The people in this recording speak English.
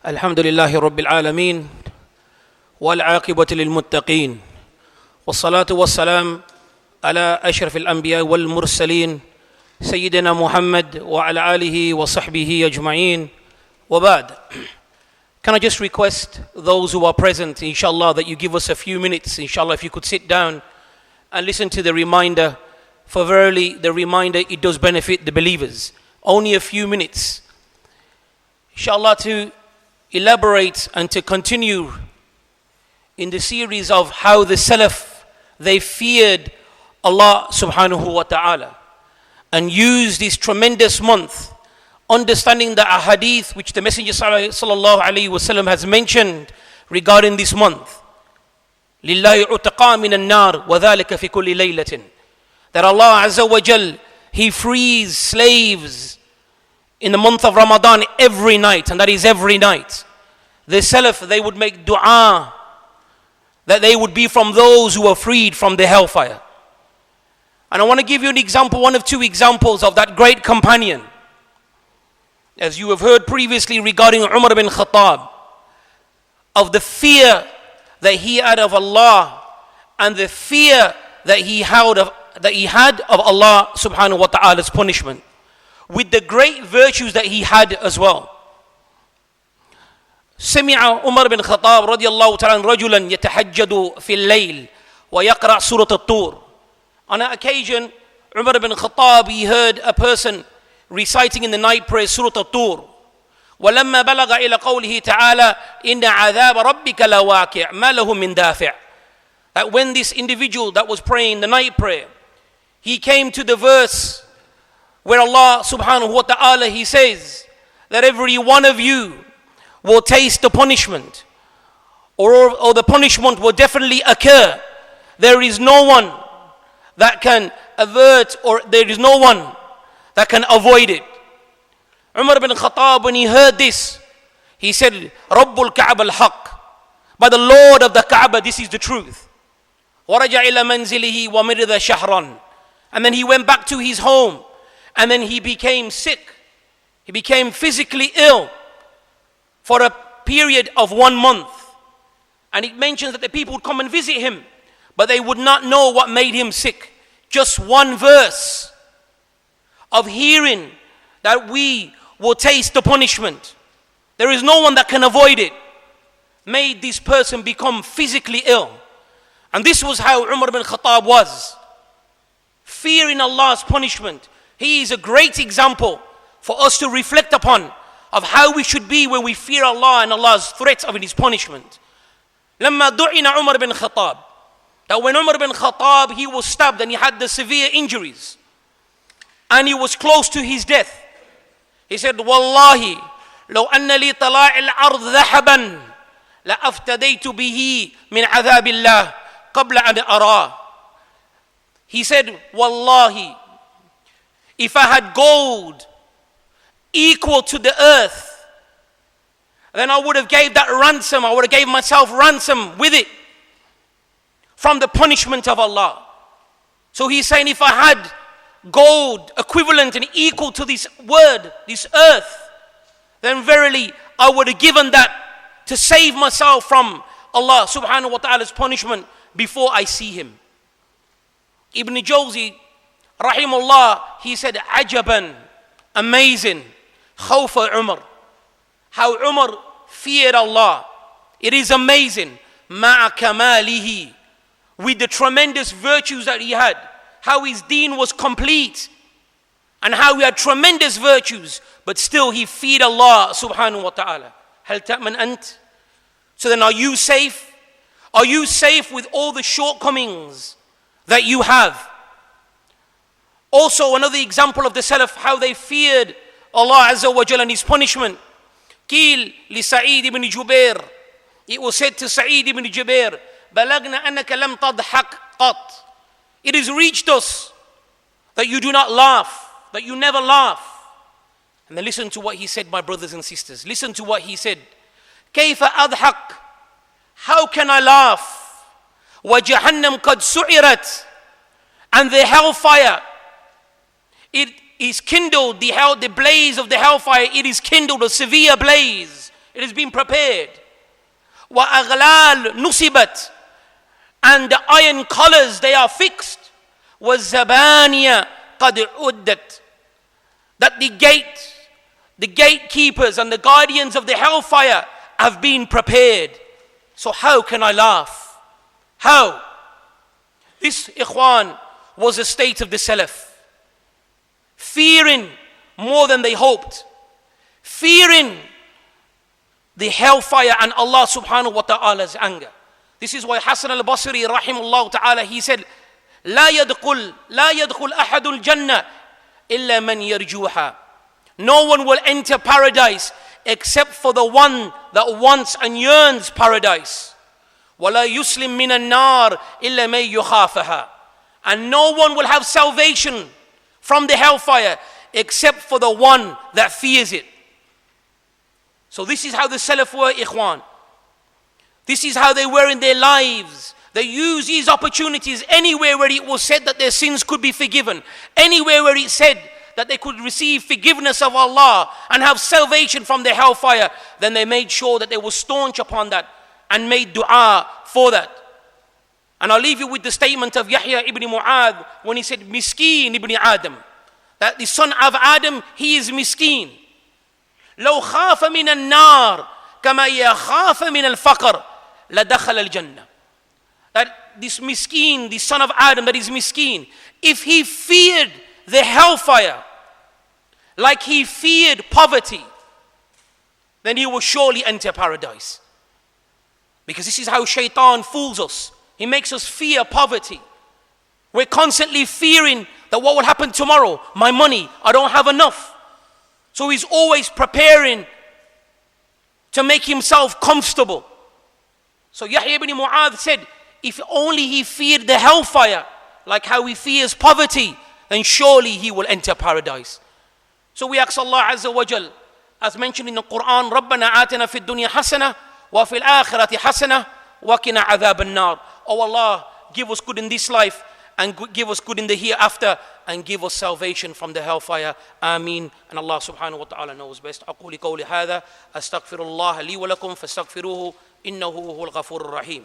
الحمد لله رب العالمين والعاقبة للمتقين والصلاة والسلام على أشرف الأنبياء والمرسلين سيدنا محمد وعلى آله وصحبه أجمعين وبعد. Can I just request those who are present, inshallah, that you give us a few minutes, inshallah, if you could sit down and listen to the reminder, for verily the reminder, it does benefit the believers. Only a few minutes, inshallah, to elaborate and to continue in the series of how the Salaf, they feared Allah subhanahu wa ta'ala and used this tremendous month, understanding the ahadith which the Messenger sallallahu alayhi wasallam has mentioned regarding this month. لِلَّهِ عُتَقَى مِنَ النَّارِ وَذَلِكَ فِي كُلِّ لَيْلَةٍ. That Allah Azza wa Jal, He frees slaves in the month of Ramadan every night, and that is every night. The Salaf, they would make dua that they would be from those who are freed from the hellfire. And I want to give you an example, one of two examples of that great companion. As you have heard previously regarding Umar bin Khattab, of the fear that he had of Allah and the fear that he had of Allah subhanahu wa ta'ala's punishment, with the great virtues that he had as well. سمع عمر بن الخطاب رضي الله تعالى رجلا يتحجد في الليل ويقرأ سورة الطور. On that occasion, Umar ibn Khattab, he heard a person reciting in the night prayer Surah At-Tur. وَلَمَّا بَلَغَ إِلَى قَوْلِهِ تَعَالَى إِنَّ عَذَابَ رَبِّكَ لَوَاقِعٌ مَا لَهُ مِنْ دَافِعٍ. That when this individual that was praying the night prayer, he came to the verse where Allah subhanahu wa ta'ala, He says that every one of you will taste the punishment, or the punishment will definitely occur. There is no one that can avert, or there is no one that can avoid it. Umar ibn Khattab, when he heard this, he said, Rabbul Ka'ba al-Haq, by the Lord of the Kaaba, this is the truth. وَرَجَعَ إِلَى مَنْزِلِهِ وَمِرِضَ شَهْرًا. And then he went back to his home, and then he became sick. He became physically ill for a period of 1 month. And it mentions that the people would come and visit him, but they would not know what made him sick. Just one verse of hearing that we will taste the punishment, there is no one that can avoid it, made this person become physically ill. And this was how Umar bin Khattab was, fearing Allah's punishment. He is a great example for us to reflect upon, of how we should be when we fear Allah and Allah's threats of His punishment. لما دعنا عمر بن خطاب, that when Umar bin Khattab, he was stabbed and he had the severe injuries and he was close to his death, he said, والله لو أن لي طلاع الأرض ذهبا لأفتديت به من عذاب الله قبل أن أراه. He said, Wallahi, if I had gold equal to the earth, then I would have gave that ransom, I would have gave myself ransom with it from the punishment of Allah. So he's saying, if I had gold equivalent and equal to this word, this earth, then verily I would have given that to save myself from Allah subhanahu wa ta'ala's punishment before I see Him. Ibn Jawzi rahimahullah, he said, ajaban, amazing, khawfa Umar, how Umar feared Allah. It is amazing, ma'a kamalihi, with the tremendous virtues that he had, how his deen was complete and how he had tremendous virtues, but still he feared Allah subhanahu wa ta'ala. Hal ta'man ant? So then, are you safe? Are you safe with all the shortcomings that you have? Also, another example of the Salaf, how they feared Allah Azza wa Jalla and His punishment. Qil li Sa'id ibn Jubair, it was said to Sa'id ibn Jubair, balagna annaka lam tadhak qat. It has reached us that you do not laugh, that you never laugh. And then listen to what he said, my brothers and sisters. Listen to what he said. Kayfa adhak? How can I laugh? Wa jahannam qad su'irat. And the hellfire, it is kindled, the blaze of the hellfire, it is kindled, a severe blaze. It has been prepared. وَأَغْلَالٌ نُصِبَتْ, and the iron collars, they are fixed. وَالزَّبَانِيَ قَدْ عُدَّتْ, that the gatekeepers and the guardians of the hellfire have been prepared. So how can I laugh? How? This, ikhwan, was the state of the Salaf. Fearing more than they hoped. Fearing the hellfire and Allah subhanahu wa ta'ala's anger. This is why Hasan al-Basri rahimahullah ta'ala, he said, لا يدخل أحد الجنة إلا من يرجوها. No one will enter paradise except for the one that wants and yearns paradise. ولا يسلم من النار إلا من يخافها. And no one will have salvation from the hellfire except for the one that fears it. So this is how the Salaf were, ikhwan. This is how they were in their lives. They used these opportunities anywhere where it was said that their sins could be forgiven. Anywhere where it said that they could receive forgiveness of Allah and have salvation from the hellfire, then they made sure that they were staunch upon that and made dua for that. And I'll leave you with the statement of Yahya ibn Mu'adh when he said, Miskeen ibn Adam, that the son of Adam, he is miskeen. لو خاف من النار كما يخاف من الفقر لدخل الجنة. That this miskeen, the son of Adam, that is miskeen, if he feared the hellfire like he feared poverty, then he will surely enter paradise. Because this is how shaitan fools us. He makes us fear poverty. We're constantly fearing that what will happen tomorrow? My money, I don't have enough. So he's always preparing to make himself comfortable. So Yahya ibn Mu'adh said, if only he feared the hellfire like how he fears poverty, then surely he will enter paradise. So we ask Allah Azza wa Jal, as mentioned in the Quran, رَبَّنَا آتِنَا فِي الدُّنْيا حَسَنَةً وَفِي الْآخِرَةِ حَسَنَةً وَقِنَا عَذَابَ النَّارِ. Oh Allah, give us good in this life and give us good in the hereafter and give us salvation from the hellfire. Ameen. And Allah subhanahu wa ta'ala knows best. أقول قولي هذا أستغفر الله لي ولكم فاستغفروه إنه هو الغفور الرحيم.